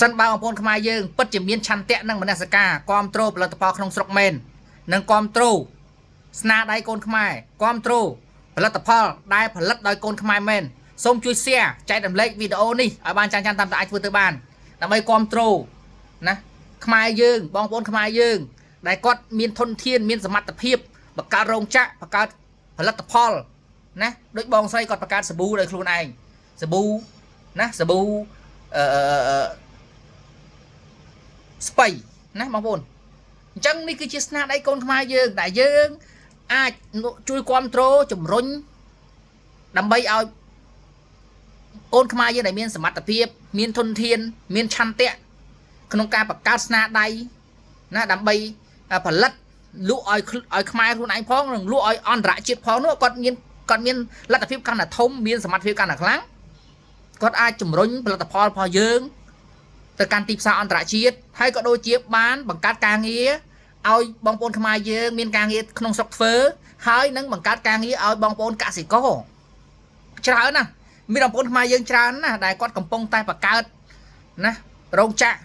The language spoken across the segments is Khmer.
សិនបើបងប្អូនខ្មែរយើងពិតជាមានឆន្ទៈនិងមនសិការគ្រប់គ្រងផលិតផលក្នុងស្រុកមែននិងគ្រប់គ្រងស្នាដៃកូនខ្មែរគ្រប់គ្រងផលិតផលដែលផលិតដោយកូនខ្មែរមែនសូមជួយ share ចែករំលែកវីដេអូនេះឲ្យបានចាំតាមតែអាចធ្វើទៅបានដើម្បីគ្រប់គ្រងណាខ្មែរយើងបងប្អូនខ្មែរយើងដែលគាត់មានធនធានមានសមត្ថភាពបង្កើតរោងចក្របង្កើតផលិតផលណាដូចបងស្រីគាត់បង្កើតសាប៊ូដោយខ្លួនឯងសាប៊ូណាសាប៊ូស្បៃណាបងប្អូនអញ្ចឹងនេះគឺជាស្នាដៃកូនខ្មែរយើងដែលយើងអាចជួយគ្រប់គ្រងជំរុញដើម្បីឲ្យកូនខ្មែរយើងដែលមានសមត្ថភាពមានធនធានមានឆន្ទៈក្នុងការបង្កើតស្នាដៃណាដើម្បីផលិតលក់ឲ្យខ្មែរខ្លួនឯងផងនិងលក់ឲ្យអន្តរជាតិផងនោះគាត់មានលទ្ធភាពកាន់តែធំមានសមត្ថភាពកាន់តែខ្លាំងគាត់អាចជំរុញផលិតផលរបស់យើងទៅកាន់ទីផ្សារអន្តរជាតិហើយក៏ដូចជាបានបង្កើតការងារឲ្យបងប្អូនខ្មែរយើងមានការងារក្នុងស្រុកធ្វើហើយនឹងបង្កើតការងារឲ្យបងប្អូនកសិករច្រើនណាស់មានបងប្អូនខ្មែរយើងច្រើនណាស់ដែលគាត់កំពុងតែបង្កើតណារោងចក្រ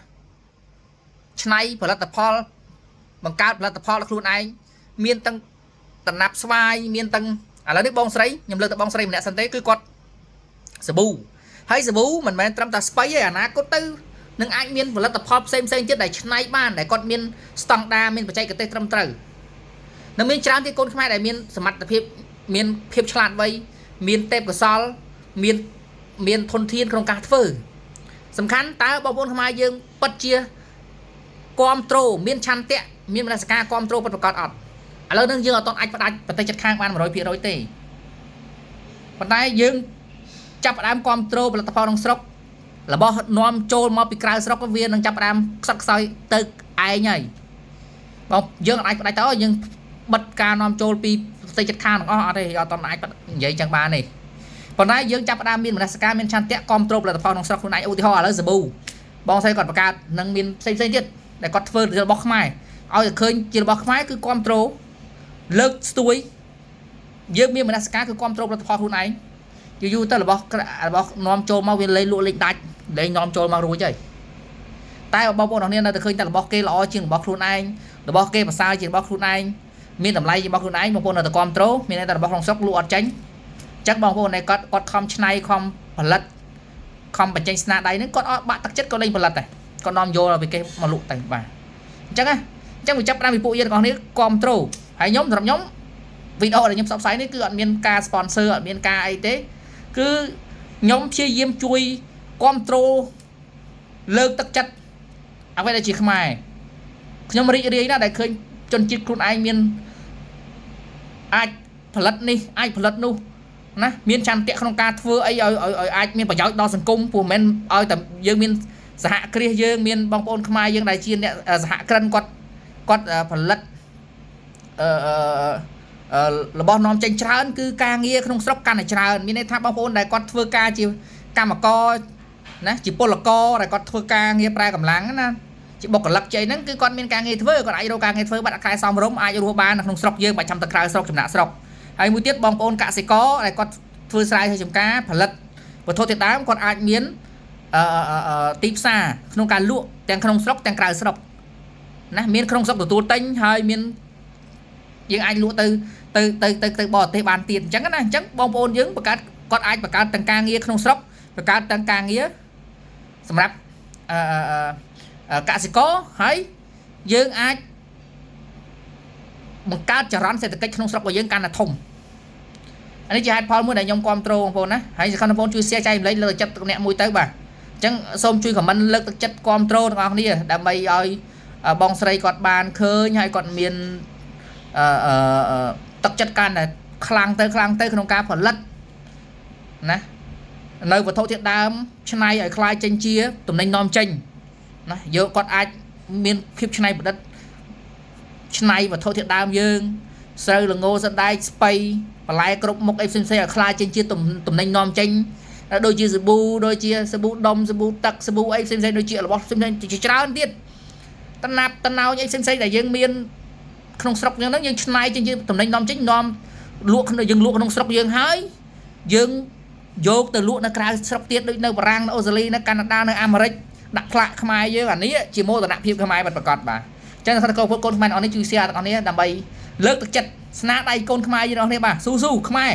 ច្នៃផលិតផលបង្កើតផលិតផលខ្លួនឯងមានទាំងតំណាប់ស្វាយមានទាំងឥឡូវនេះបងស្រីខ្ញុំលើកទៅបងស្រីម្នាក់សិនទេគឺគាត់សាប៊ូហើយសាប៊ូមិនមែនត្រឹមតែស្បៃទេអនាគតទៅនឹងអាចមានផលិតផលផ្សេងទៀតដែលច្នៃបានដែលគាត់មានស្តង់ដារមានបច្ចេកទេសត្រឹមត្រូវនៅមានច្រើនទីកូនខ្មែរដែលមានសមត្ថភាពមានភាពឆ្លាតវៃមានទេពកោសល្យមានធនធានក្នុងការធ្វើសំខាន់តើបងប្អូនខ្មែរយើងពិតជាគ្រប់គ្រងមានឆន្ទៈមានមនសិការគ្រប់គ្រងពិតប្រាកដអត់ឥឡូវនេះយើងអត់ទាន់អាចផ្ដាច់ប្រទេសជិតខាងបាន 100% ទេប៉ុន្តែយើងចាប់ផ្ដើមគ្រប់គ្រងផលិតផលក្នុងស្រុករបស់នាំចូលមកពីក្រៅស្រុកវានឹងចាប់ផ្ដើមខ្សត់ខ្សោយទៅឯងហើយបងយើងអាចផ្ដាច់ទៅយើងបិទការនាំចូលពីប្រទេសជិតខាងទាំងអស់អត់ទេអត់ទាន់អាចនិយាយចឹងបានទេប៉ុន្តែយើងចាប់ផ្ដើមមានមនសិការមានឆន្ទៈគ្រប់គ្រងផលិតផលក្នុងស្រុកខ្លួនឯងឧទាហរណ៍ឥឡូវសាប៊ូបងស្រីគាត់បង្កើតនឹងមានផ្សេងទៀតដែលគាត់ធ្វើរបស់ខ្មែរឲ្យតែឃើញជារបស់ខ្មែរគឺគ្រប់គ្រងលើកស្ទួយយើងមានមនសិការគឺគ្រប់គ្រងផលិតផលខ្លួនឯងយូរទៅរបស់នាំចូលមកវាលេងលក់លេងដាច់លេងនាំចូលមករួចហើយតែបងប្អូនអរគ្នានៅតែឃើញតែរបស់គេល្អជាងរបស់ខ្លួនឯងរបស់គេប្រសើរជាងរបស់ខ្លួនឯងមានតម្លៃជាងរបស់ខ្លួនឯងបងប្អូននៅតែគ្រប់គ្រងមានតែរបស់ក្នុងស្រុកលក់អត់ចេញអញ្ចឹងបងប្អូនគាត់ខំច្នៃខំផលិតខំបញ្ចេញស្នាដៃហ្នឹងគាត់អត់បាក់ទឹកចិត្តគាត់លេងផលិតតែគាត់នាំយកពីគេមកលក់ទៅបាទអញ្ចឹងវាចាប់តាមពីពួកយើងទាំងអស់គ្នាគ្រប់គ្រងហើយខ្ញុំសម្រាប់ខ្ញុំវីដេអូដែលខ្ញុំផ្សព្វផ្សាយនេះគឺអត់មានការ sponsor អត់មានការអីទេគឺខ្ញុំព្យាយាមជួយគ្រប់គ្រងលើកទឹកចិត្តអ្វីដែលជាខ្មែរខ្ញុំរីករាយណាស់ដែលឃើញជនជាតិខ្លួនឯងមានអាចផលិតនេះអាចផលិតនោះណាមានឆន្ទៈក្នុងការធ្វើអីឲ្យអាចមានប្រយោជន៍ដល់សង្គមព្រោះមិនឲ្យតែយើងមានសហគ្រាសយើងមានបងប្អូនខ្មែរយើងដែលជាអ្នកសហគ្រិនគាត់ផលិតរបស់នាំចេញច្រើនគឺការងារក្នុងស្រុកកាន់តែច្រើនមានន័យថាបងប្អូនដែលគាត់ធ្វើការជាកម្មករណាជាពលករដែលគាត់ធ្វើការងារប្រែកម្លាំងណាជាបុគ្គលិកជ័យហ្នឹងគឺគាត់មានការងារធ្វើគាត់អាចរកការងារធ្វើបាត់ខែសមរម្យអាចរស់បាននៅក្នុងស្រុកយើងបើចាំទៅក្រៅស្រុកចំណាក់ស្រុកហើយមួយទៀតបងប្អូនកសិករដែលគាត់ធ្វើស្រែធ្វើចម្ការផលិតវត្ថុធាតុដើមគាត់អាចមានទីផ្សារក្នុងការលក់ទាំងក្នុងស្រុកទាំងក្រៅស្រុកណាមានក្នុងស្រុកទទួលទិញហើយមានយើងអាចលក់ទៅបរទេសបានទៀតអញ្ចឹងណាអញ្ចឹងបងប្អូនយើងគាត់អាចបង្កើតទាំងការងារក្នុងស្រុកបង្កើតទាំងការងារសម្រាប់កសិករហើយយើងអាចបង្កើតចរន្តសេដ្ឋកិច្ចក្នុងស្រុករបស់យើងកាន់តែធំអានេះជាហេតុផលមួយដែលខ្ញុំគ្រប់គ្រងបងប្អូនណាហើយសំខាន់បងប្អូនជួយ share ចែករំលែកលើកទឹកចិត្តអ្នកមួយទៅបាទអញ្ចឹងសូមជួយ comment លើកទឹកចិត្តគ្រប់គ្រងទាំងអស់គ្នាដើម្បីឲ្យបងស្រីគាត់បានឃើញហើយគាត់មានទឹកចិត្តកាន់តែខ្លាំងទៅក្នុងការផលិតណានៅវត្ថុធាតុដើមច្នៃឲ្យคล้ายចេញជាទំនិញនាំចេញណាយកគាត់អាចមានភាពច្នៃប្រឌិតច្នៃវត្ថុធាតុដើមយើងស្រូវល្ងសណ្ដែកស្ពៃបន្លែគ្រប់មុខអីផ្សេងៗឲ្យคล้ายចេញជាទំនិញនាំចេញដូចជាសាប៊ូដូចជាសាប៊ូដុំសាប៊ូទឹកសាប៊ូអីផ្សេងៗដូចជារបស់ផ្សេងៗជាច្រើនទៀតតំណាប់តំណោញអីផ្សេងៗដែលយើងមានក្នុងស្រុកយើងហ្នឹងយើងច្នៃចេញជាតំណែងនាំចេញនាំលក់យើងលក់ក្នុងស្រុកយើងហើយយើងយកទៅលក់នៅក្រៅស្រុកទៀតដូចនៅបារាំងនៅអូស្ត្រាលីនៅកាណាដានៅអាមេរិក ដាក់ផ្លាកខ្មែរយើងអានេះជាមោទនភាពខ្មែរបាត់ប្រកាសបាទអញ្ចឹងថាកូនខ្មែរអស់នេះជួយ share ទាំងអស់នេះដើម្បីលើកទឹកចិត្តស្នាដៃកូនខ្មែរយើងអស់នេះបាទស៊ូខ្មែរ